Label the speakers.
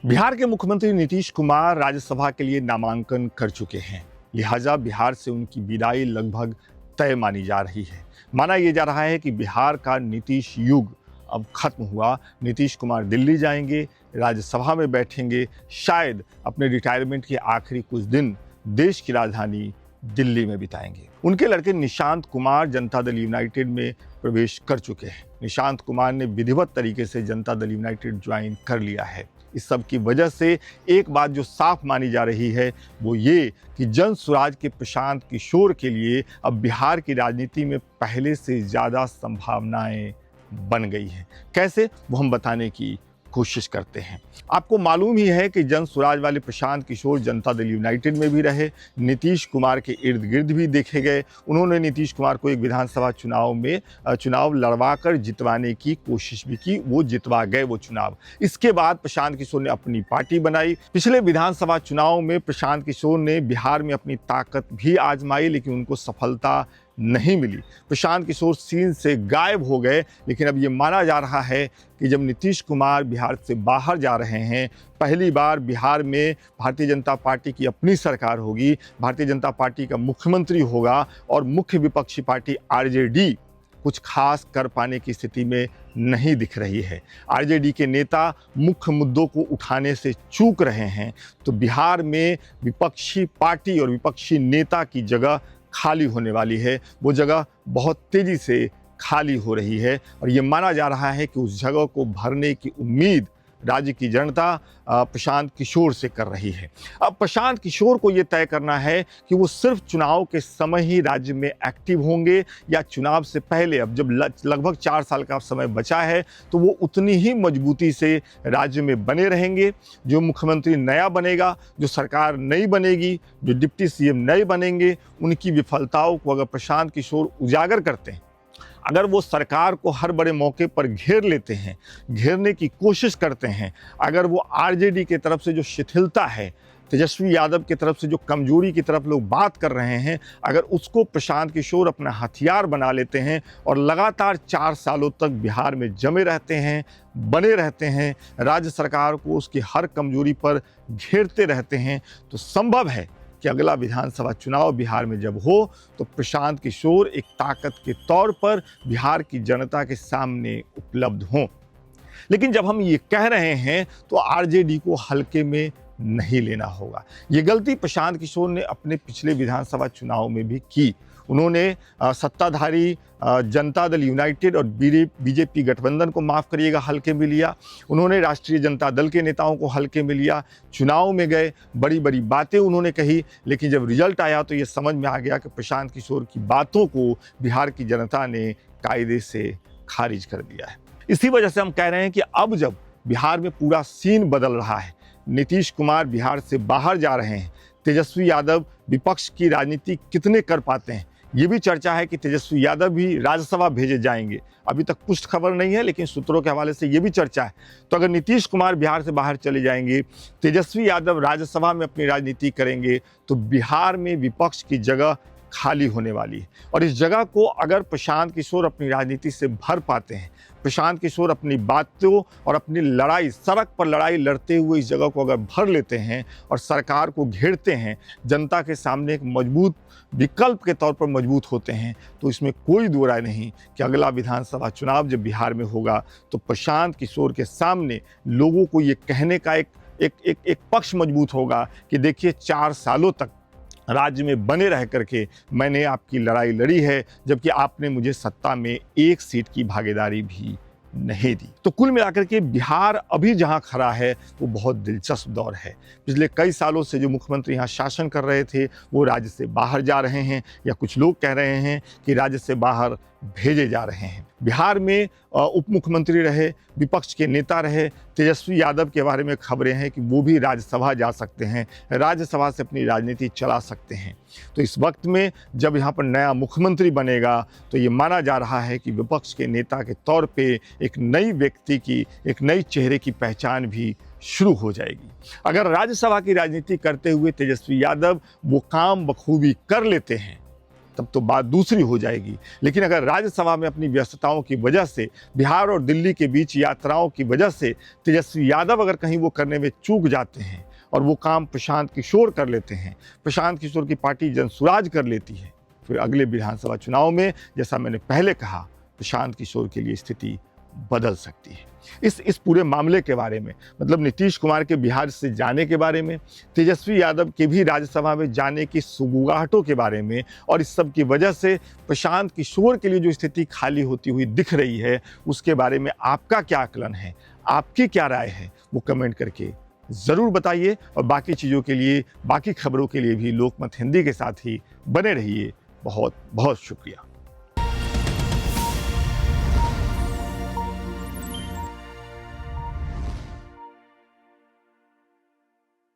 Speaker 1: बिहार के मुख्यमंत्री नीतीश कुमार राज्यसभा के लिए नामांकन कर चुके हैं। लिहाजा बिहार से उनकी विदाई लगभग तय मानी जा रही है। माना यह जा रहा है कि बिहार का नीतीश युग अब खत्म हुआ। नीतीश कुमार दिल्ली जाएंगे, राज्यसभा में बैठेंगे, शायद अपने रिटायरमेंट के आखिरी कुछ दिन देश की राजधानी दिल्ली में बिताएंगे। उनके लड़के निशांत कुमार जनता दल यूनाइटेड में प्रवेश कर चुके हैं। निशांत कुमार ने विधिवत तरीके से जनता दल यूनाइटेड ज्वाइन कर लिया है। इस सब की वजह से एक बात जो साफ मानी जा रही है वो ये कि जन स्वराज के प्रशांत किशोर के लिए अब बिहार की राजनीति में पहले से ज़्यादा संभावनाएं बन गई हैं। कैसे, वो हम बताने की कोशिश करते हैं। आपको मालूम ही है कि जन स्वराज वाले प्रशांत किशोर जनता दल यूनाइटेड में भी रहे, नीतीश कुमार के इर्द गिर्द भी देखे गए। उन्होंने नीतीश कुमार को एक विधानसभा चुनाव लड़वा कर जितवाने की कोशिश भी की, वो जितवा गए वो चुनाव। इसके बाद प्रशांत किशोर ने अपनी पार्टी बनाई। पिछले विधानसभा चुनाव में प्रशांत किशोर ने बिहार में अपनी ताकत भी आजमाई, लेकिन उनको सफलता नहीं मिली। प्रशांत किशोर सीन से गायब हो गए। लेकिन अब ये माना जा रहा है कि जब नीतीश कुमार बिहार से बाहर जा रहे हैं, पहली बार बिहार में भारतीय जनता पार्टी की अपनी सरकार होगी, भारतीय जनता पार्टी का मुख्यमंत्री होगा और मुख्य विपक्षी पार्टी आरजेडी कुछ खास कर पाने की स्थिति में नहीं दिख रही है। आरजेडी के नेता मुख्य मुद्दों को उठाने से चूक रहे हैं, तो बिहार में विपक्षी पार्टी और विपक्षी नेता की जगह खाली होने वाली है। वो जगह बहुत तेज़ी से खाली हो रही है और ये माना जा रहा है कि उस जगह को भरने की उम्मीद राज्य की जनता प्रशांत किशोर से कर रही है। अब प्रशांत किशोर को ये तय करना है कि वो सिर्फ चुनाव के समय ही राज्य में एक्टिव होंगे या चुनाव से पहले, अब जब लगभग 4 साल का समय बचा है, तो वो उतनी ही मजबूती से राज्य में बने रहेंगे। जो मुख्यमंत्री नया बनेगा, जो सरकार नई बनेगी, जो डिप्टी सीएम नए बनेंगे, उनकी विफलताओं को अगर प्रशांत किशोर उजागर करते हैं, अगर वो सरकार को हर बड़े मौके पर घेर लेते हैं, घेरने की कोशिश करते हैं, अगर वो आरजेडी की तरफ से जो शिथिलता है, तेजस्वी यादव की तरफ से जो कमजोरी की तरफ लोग बात कर रहे हैं, अगर उसको प्रशांत किशोर अपना हथियार बना लेते हैं और लगातार 4 सालों तक बिहार में जमे रहते हैं, बने रहते हैं, राज्य सरकार को उसकी हर कमजोरी पर घेरते रहते हैं, तो संभव है कि अगला विधानसभा चुनाव बिहार में जब हो तो प्रशांत किशोर एक ताकत के तौर पर बिहार की जनता के सामने उपलब्ध हों। लेकिन जब हम ये कह रहे हैं तो आरजेडी को हल्के में नहीं लेना होगा। ये गलती प्रशांत किशोर ने अपने पिछले विधानसभा चुनाव में भी की। उन्होंने सत्ताधारी जनता दल यूनाइटेड और बीजेपी गठबंधन को माफ़ करिएगा हल्के में लिया। उन्होंने राष्ट्रीय जनता दल के नेताओं को हल्के में लिया। चुनाव में गए, बड़ी बड़ी बातें उन्होंने कही, लेकिन जब रिजल्ट आया तो ये समझ में आ गया कि प्रशांत किशोर की बातों को बिहार की जनता ने कायदे से खारिज कर दिया है। इसी वजह से हम कह रहे हैं कि अब जब बिहार में पूरा सीन बदल रहा है, नीतीश कुमार बिहार से बाहर जा रहे हैं, तेजस्वी यादव विपक्ष की राजनीति कितने कर पाते हैं, ये भी चर्चा है कि तेजस्वी यादव भी राज्यसभा भेजे जाएंगे। अभी तक पुष्ट खबर नहीं है, लेकिन सूत्रों के हवाले से ये भी चर्चा है। तो अगर नीतीश कुमार बिहार से बाहर चले जाएंगे, तेजस्वी यादव राज्यसभा में अपनी राजनीति करेंगे, तो बिहार में विपक्ष की जगह खाली होने वाली है। और इस जगह को अगर प्रशांत किशोर अपनी राजनीति से भर पाते हैं, प्रशांत किशोर अपनी बातों और अपनी लड़ाई, सड़क पर लड़ाई लड़ते हुए इस जगह को अगर भर लेते हैं और सरकार को घेरते हैं, जनता के सामने एक मजबूत विकल्प के तौर पर मजबूत होते हैं, तो इसमें कोई दो राय नहीं कि अगला विधानसभा चुनाव जब बिहार में होगा तो प्रशांत किशोर के सामने लोगों को ये कहने का एक पक्ष मजबूत होगा कि देखिए 4 सालों तक राज्य में बने रह करके मैंने आपकी लड़ाई लड़ी है, जबकि आपने मुझे सत्ता में 1 सीट की भागीदारी भी नहीं दी। तो कुल मिलाकर के बिहार अभी जहां खड़ा है वो बहुत दिलचस्प दौर है। पिछले कई सालों से जो मुख्यमंत्री यहाँ शासन कर रहे थे वो राज्य से बाहर जा रहे हैं, या कुछ लोग कह रहे हैं कि राज्य से बाहर भेजे जा रहे हैं। बिहार में उप मुख्यमंत्री रहे, विपक्ष के नेता रहे, तेजस्वी यादव के बारे में खबरें हैं कि वो भी राज्यसभा जा सकते हैं, राज्यसभा से अपनी राजनीति चला सकते हैं। तो इस वक्त में जब यहाँ पर नया मुख्यमंत्री बनेगा तो ये माना जा रहा है कि विपक्ष के नेता के तौर पे एक नई व्यक्ति की, एक नई चेहरे की पहचान भी शुरू हो जाएगी। अगर राज्यसभा की राजनीति करते हुए तेजस्वी यादव वो काम बखूबी कर लेते हैं तब तो बात दूसरी हो जाएगी। लेकिन अगर राज्यसभा में अपनी व्यस्तताओं की वजह से, बिहार और दिल्ली के बीच यात्राओं की वजह से तेजस्वी यादव अगर कहीं वो करने में चूक जाते हैं और वो काम प्रशांत किशोर कर लेते हैं, प्रशांत किशोर की पार्टी जनसुराज कर लेती है, फिर अगले विधानसभा चुनाव में, जैसा मैंने पहले कहा, प्रशांत किशोर के लिए स्थिति बदल सकती है। इस पूरे मामले के बारे में, मतलब नीतीश कुमार के बिहार से जाने के बारे में, तेजस्वी यादव के भी राज्यसभा में जाने की सुगबुगाहटों के बारे में, और इस सब की वजह से प्रशांत किशोर के लिए जो स्थिति खाली होती हुई दिख रही है, उसके बारे में आपका क्या आकलन है, आपकी क्या राय है, वो कमेंट करके ज़रूर बताइए। और बाकी चीज़ों के लिए, बाकी खबरों के लिए भी लोकमत हिंदी के साथ ही बने रहिए। बहुत बहुत शुक्रिया।